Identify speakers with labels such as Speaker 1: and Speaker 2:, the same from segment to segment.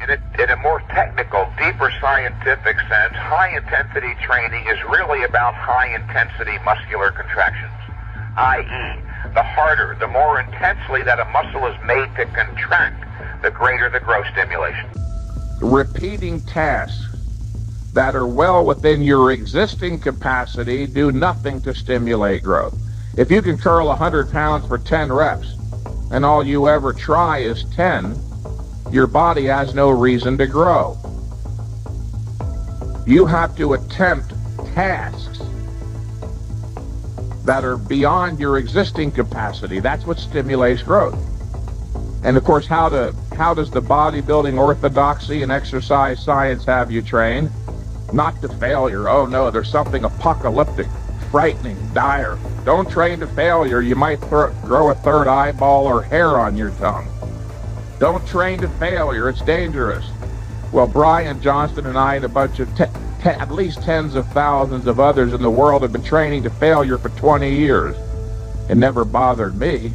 Speaker 1: in a more technical, deeper scientific sense, high-intensity training is really about high-intensity muscular contractions, i.e., the harder, the more intensely that a muscle is made to contract, the greater the growth stimulation.
Speaker 2: Repeating tasks that are well within your existing capacity do nothing to stimulate growth. If you can curl 100 pounds for 10 reps, and all you ever try is 10, your body has no reason to grow. You have to attempt tasks that are beyond your existing capacity. That's what stimulates growth. And of course, how does the bodybuilding orthodoxy and exercise science have you train? Not to failure. Oh no, there's something apocalyptic, frightening, dire. Don't train to failure. You might grow a third eyeball or hair on your tongue. Don't train to failure. It's dangerous. Well, Brian Johnston and I and a bunch of at least tens of thousands of others in the world have been training to failure for 20 years. It never bothered me.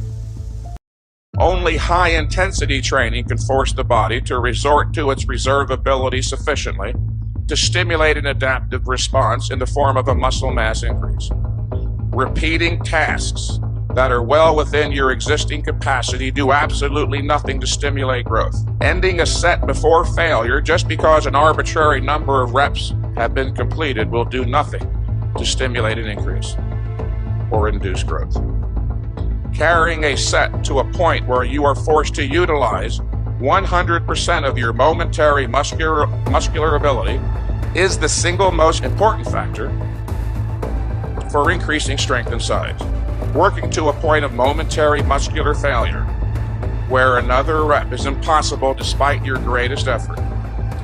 Speaker 2: Only high-intensity training can force the body to resort to its reserve ability sufficiently to stimulate an adaptive response in the form of a muscle mass increase. Repeating tasks that are well within your existing capacity do absolutely nothing to stimulate growth. Ending a set before failure just because an arbitrary number of reps have been completed will do nothing to stimulate an increase or induce growth. Carrying a set to a point where you are forced to utilize 100% of your momentary muscular ability is the single most important factor for increasing strength and size. Working to a point of momentary muscular failure, where another rep is impossible despite your greatest effort,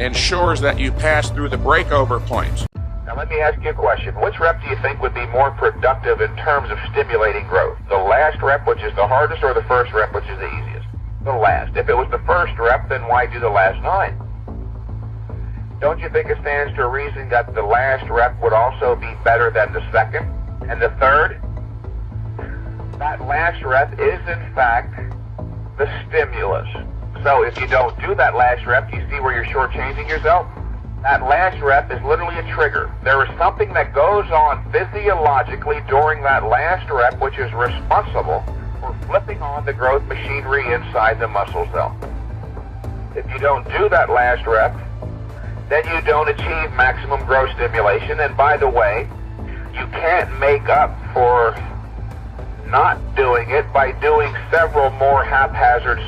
Speaker 2: ensures that you pass through the breakover points.
Speaker 1: Now let me ask you a question. Which rep do you think would be more productive in terms of stimulating growth? The last rep, which is the hardest, or the first rep, which is the easiest? The last. If it was the first rep, then why do the last 9? Don't you think it stands to reason that the last rep would also be better than the second and the third? That last rep is, in fact, the stimulus. So if you don't do that last rep, you see where you're shortchanging yourself? That last rep is literally a trigger. There is something that goes on physiologically during that last rep which is responsible for flipping on the growth machinery inside the muscle cell. If you don't do that last rep, then you don't achieve maximum growth stimulation. And by the way, you can't make up for not doing it by doing several more haphazard